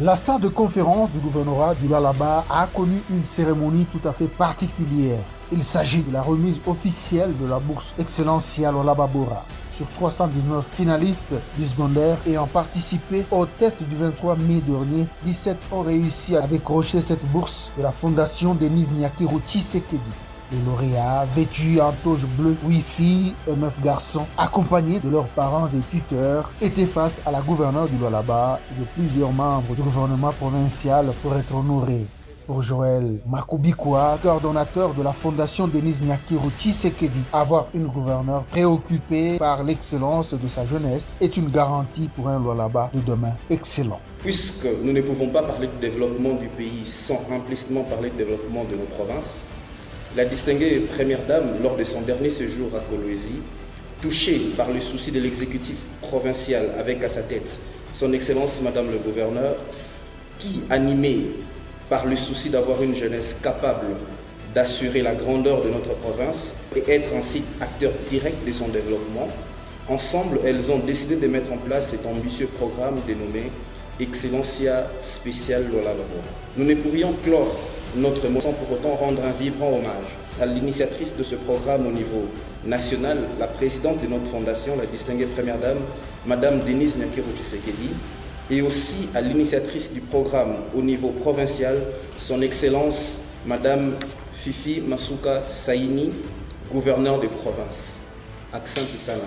La salle de conférence du gouvernorat du Lualaba a connu une cérémonie tout à fait particulière. Il s'agit de la remise officielle de la bourse Excellencia Lualaba Bora. Sur 319 finalistes du secondaire ayant participé au test du 23 mai dernier, 17 ont réussi à décrocher cette bourse de la fondation Denise Nyakiro Tshisekedi. Les lauréats, vêtus en toge bleue, 8 filles et 9 garçons, accompagnés de leurs parents et tuteurs, étaient face à la gouverneure du Lualaba et de plusieurs membres du gouvernement provincial pour être honorés. Pour Joël Makubikwa, coordonnateur de la fondation Denise Nyakiro Tshisekedi, avoir une gouverneure préoccupée par l'excellence de sa jeunesse est une garantie pour un Lualaba de demain excellent. Puisque nous ne pouvons pas parler du développement du pays sans implicitement parler du développement de nos provinces, la distinguée première dame, lors de son dernier séjour à Kolwezi, touchée par le souci de l'exécutif provincial avec à sa tête son Excellence Madame le Gouverneur, qui, animée par le souci d'avoir une jeunesse capable d'assurer la grandeur de notre province et être ainsi acteur direct de son développement, ensemble, elles ont décidé de mettre en place cet ambitieux programme dénommé Excellencia Spéciale Lualaba. Nous ne pourrions clore notre mot sans pour autant rendre un vibrant hommage à l'initiatrice de ce programme au niveau national, la présidente de notre fondation, la distinguée première dame, Madame Denise Nyakiro Tshisekedi, et aussi à l'initiatrice du programme au niveau provincial, son Excellence Madame Fifi Masuka Saini, gouverneure de province. Accent Issalam.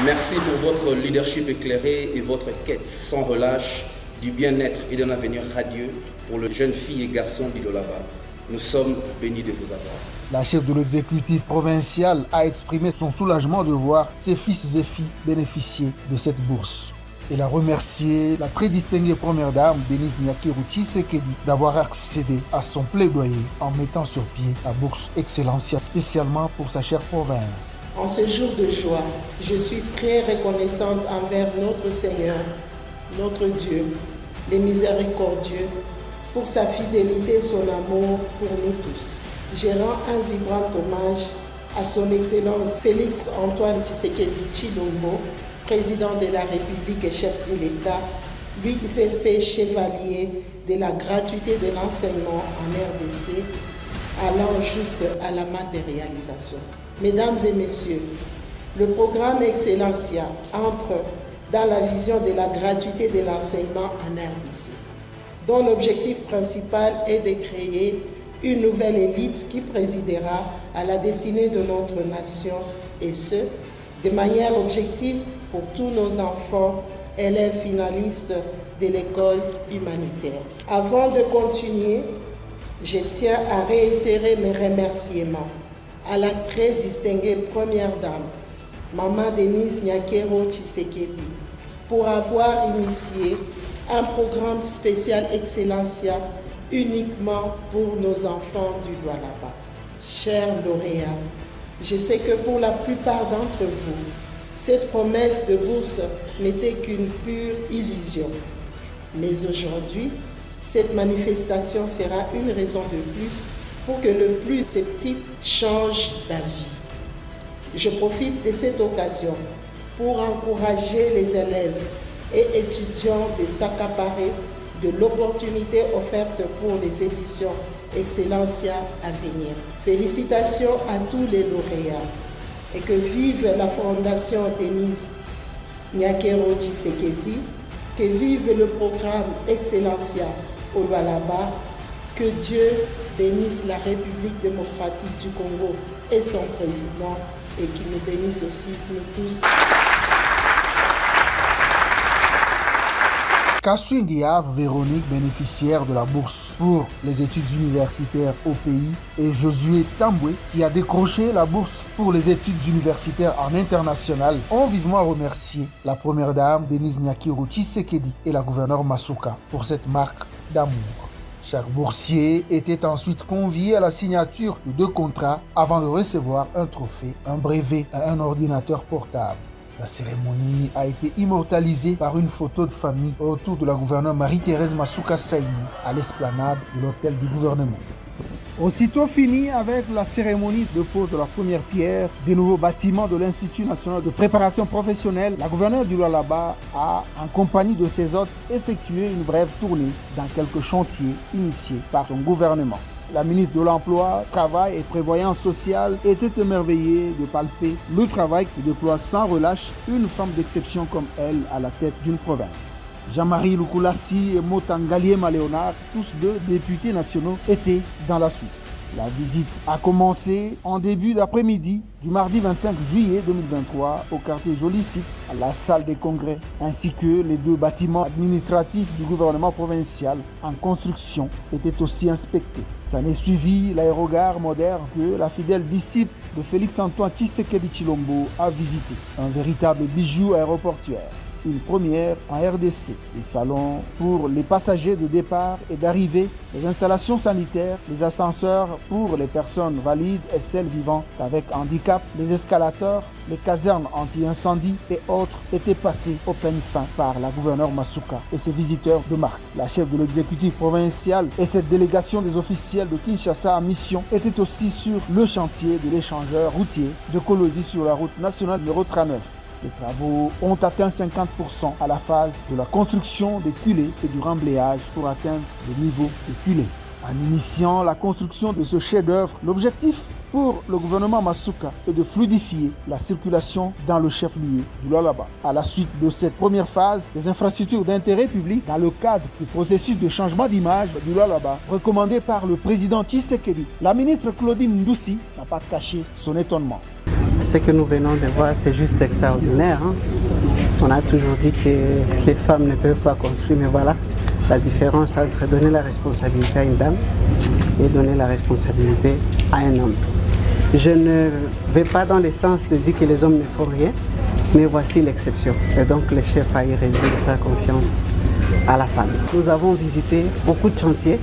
Merci pour votre leadership éclairé et votre quête sans relâche du bien-être et d'un avenir radieux pour les jeunes filles et garçons du Lualaba. Nous sommes bénis de vous avoir. La chef de l'exécutif provincial a exprimé son soulagement de voir ses fils et filles bénéficier de cette bourse. Elle a remercié la très distinguée première dame Denise Nyakiro Tshisekedi d'avoir accédé à son plaidoyer en mettant sur pied la bourse Excellencia spécialement pour sa chère province. En ce jour de joie, je suis très reconnaissante envers notre Seigneur, notre Dieu, les miséricordieux, pour sa fidélité et son amour pour nous tous. Je rends un vibrant hommage à son Excellence Félix Antoine Tshisekedi Tshilombo, président de la République et chef de l'État, lui qui s'est fait chevalier de la gratuité de l'enseignement en RDC, allant jusqu'à la matérialisation. Mesdames et messieurs, le programme Excellencia entre dans la vision de la gratuité de l'enseignement en RDC, dont l'objectif principal est de créer une nouvelle élite qui présidera à la destinée de notre nation, et ce, de manière objective pour tous nos enfants, élèves finalistes de l'école humanitaire. Avant de continuer, je tiens à réitérer mes remerciements à la très distinguée première dame, Maman Denise Nyakiro Tshisekedi, pour avoir initié un programme spécial Excellencia uniquement pour nos enfants du Lualaba. Chers lauréats, je sais que pour la plupart d'entre vous, cette promesse de bourse n'était qu'une pure illusion. Mais aujourd'hui, cette manifestation sera une raison de plus pour que le plus sceptique change d'avis. Je profite de cette occasion pour encourager les élèves et étudiants de s'accaparer de l'opportunité offerte pour les éditions Excellencia à venir. Félicitations à tous les lauréats et que vive la Fondation Denise Nyakiro Tshisekedi, que vive le programme Excellencia au Lualaba, que Dieu bénisse la République démocratique du Congo et son président, et qu'il nous bénisse aussi, nous tous. Kaswingia Véronique, bénéficiaire de la bourse pour les études universitaires au pays, et Josué Tamboué, qui a décroché la bourse pour les études universitaires en international, ont vivement remercié la première dame Denise Nyakiro Tshisekedi et la gouverneure Masuka pour cette marque d'amour. Chaque boursier était ensuite convié à la signature de 2 contrats avant de recevoir un trophée, un brevet et un ordinateur portable. La cérémonie a été immortalisée par une photo de famille autour de la gouverneure Marie-Thérèse Masuka Saini à l'esplanade de l'hôtel du gouvernement. Aussitôt fini avec la cérémonie de pose de la première pierre des nouveaux bâtiments de l'Institut national de préparation professionnelle, la gouverneure du Lualaba a, en compagnie de ses hôtes, effectué une brève tournée dans quelques chantiers initiés par son gouvernement. La ministre de l'Emploi, Travail et Prévoyance sociale était émerveillée de palper le travail que déploie sans relâche une femme d'exception comme elle à la tête d'une province. Jean-Marie Lukulassi et Motangaliema Léonard, tous deux députés nationaux, étaient dans la suite. La visite a commencé en début d'après-midi du mardi 25 juillet 2023 au quartier Jolicite, à la salle des congrès, ainsi que les deux bâtiments administratifs du gouvernement provincial en construction étaient aussi inspectés. S'en est suivi l'aérogare moderne que la fidèle disciple de Félix-Antoine Tshisekedi Tshilombo a visité, un véritable bijou aéroportuaire. Une première en RDC, les salons pour les passagers de départ et d'arrivée, les installations sanitaires, les ascenseurs pour les personnes valides et celles vivant avec handicap, les escalators, les casernes anti-incendie et autres étaient passés au peigne fin par la gouverneure Masuka et ses visiteurs de marque. La chef de l'exécutif provincial et cette délégation des officiels de Kinshasa en mission étaient aussi sur le chantier de l'échangeur routier de Kolwezi sur la route nationale numéro 39. Les travaux ont atteint 50% à la phase de la construction des culées et du remblayage pour atteindre le niveau des culées. En initiant la construction de ce chef-d'œuvre, l'objectif pour le gouvernement Masuka est de fluidifier la circulation dans le chef-lieu du Lualaba. À la suite de cette première phase, les infrastructures d'intérêt public dans le cadre du processus de changement d'image du Lualaba, recommandé par le président Tshisekedi, la ministre Claudine Ndoussi n'a pas caché son étonnement. Ce que nous venons de voir, c'est juste extraordinaire. On a toujours dit que les femmes ne peuvent pas construire, mais voilà la différence entre donner la responsabilité à une dame et donner la responsabilité à un homme. Je ne vais pas dans le sens de dire que les hommes ne font rien, mais voici l'exception. Et donc le chef a eu raison de faire confiance à la femme. Nous avons visité beaucoup de chantiers,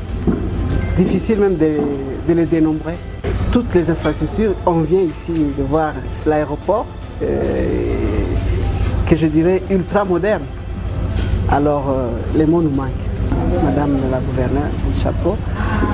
difficile même de les dénombrer. Toutes les infrastructures, on vient ici de voir l'aéroport, que je dirais ultra moderne. Alors les mots nous manquent. Madame la gouverneure, chapeau,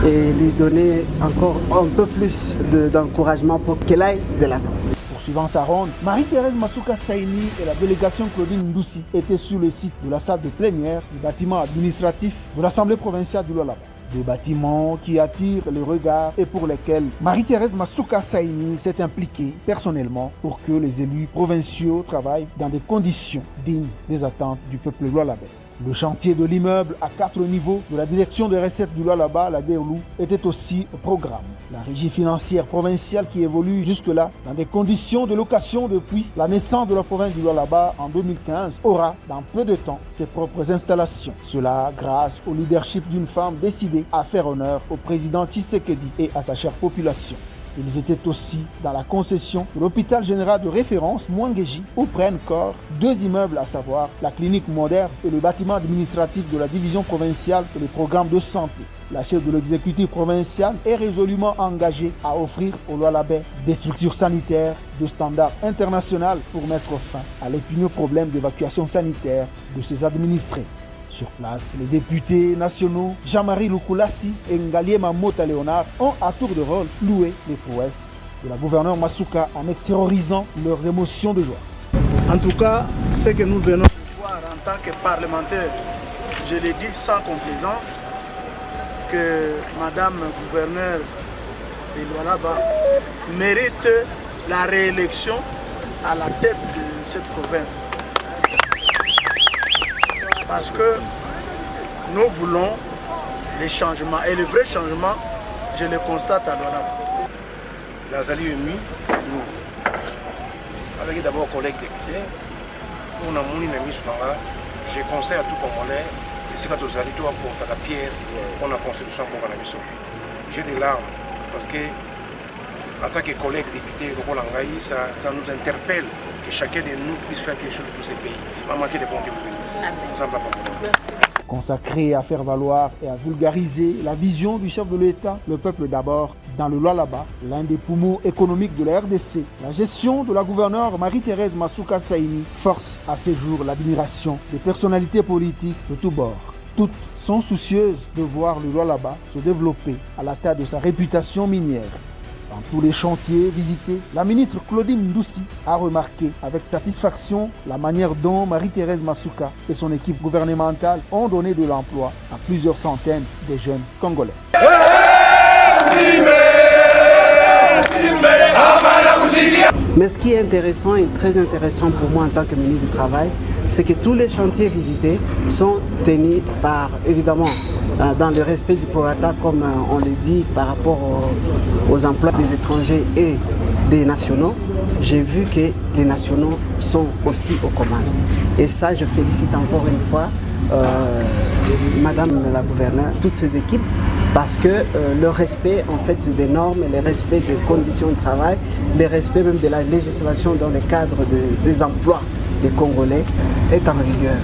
et lui donner encore un peu plus d'encouragement pour qu'elle aille de l'avant. Poursuivant sa ronde, Marie-Thérèse Masuka Saini et la délégation Claudine Ndoussi étaient sur le site de la salle de plénière du bâtiment administratif de l'Assemblée provinciale du Lualaba. Des bâtiments qui attirent les regards et pour lesquels Marie-Thérèse Masuka Saini s'est impliquée personnellement pour que les élus provinciaux travaillent dans des conditions dignes des attentes du peuple lualabais. Le chantier de l'immeuble à 4 niveaux de la direction des recettes du Lualaba, la DERLU, était aussi au programme. La régie financière provinciale qui évolue jusque-là dans des conditions de location depuis la naissance de la province du Lualaba en 2015 aura dans peu de temps ses propres installations. Cela grâce au leadership d'une femme décidée à faire honneur au président Tshisekedi et à sa chère population. Ils étaient aussi dans la concession de l'hôpital général de référence Mwangeji où prennent corps 2 immeubles, à savoir la clinique moderne et le bâtiment administratif de la division provinciale et les programmes de santé. La chef de l'exécutif provincial est résolument engagée à offrir aux Lualabais des structures sanitaires de standard international pour mettre fin à l'épineux problème d'évacuation sanitaire de ses administrés. Sur place, les députés nationaux Jean-Marie Lukulassi et Ngaliema Mota Léonard ont à tour de rôle loué les prouesses de la gouverneure Masuka en extériorisant leurs émotions de joie. En tout cas, ce que nous venons de voir en tant que parlementaires, je le dis sans complaisance, que Madame gouverneure de Lualaba mérite la réélection à la tête de cette province. Parce que nous voulons les changements. Et le vrai changement, je le constate à Lualaba. Nazali Umi, avec d'abord collègues députés, pour Namouni Nami Soutanga, je conseille à tout Congolais, et c'est quand vous allez tout apporter la pierre pour la construction de Canabiso. J'ai des larmes parce que, en tant que collègue député, ça nous interpelle que chacun de nous puisse faire quelque chose pour ces pays. Maman, que de bon Dieu vous bénisse. Consacré à faire valoir et à vulgariser la vision du chef de l'État, le peuple d'abord, dans le Lualaba, l'un des poumons économiques de la RDC, la gestion de la gouverneure Marie-Thérèse Masuka Saini force à ces jours l'admiration des personnalités politiques de tous bords. Toutes sont soucieuses de voir le Lualaba se développer à la tête de sa réputation minière. Dans tous les chantiers visités, la ministre Claudine Ndoussi a remarqué avec satisfaction la manière dont Marie-Thérèse Masuka et son équipe gouvernementale ont donné de l'emploi à plusieurs centaines de jeunes Congolais. Mais ce qui est intéressant et très intéressant pour moi en tant que ministre du Travail, c'est que tous les chantiers visités sont tenus par, évidemment, dans le respect du prorata, comme on le dit, par rapport aux emplois des étrangers et des nationaux. J'ai vu que les nationaux sont aussi aux commandes. Et ça, je félicite encore une fois Madame la gouverneure, toutes ces équipes, parce que le respect en fait des normes, le respect des conditions de travail, le respect même de la législation dans le cadre des emplois des Congolais est en rigueur.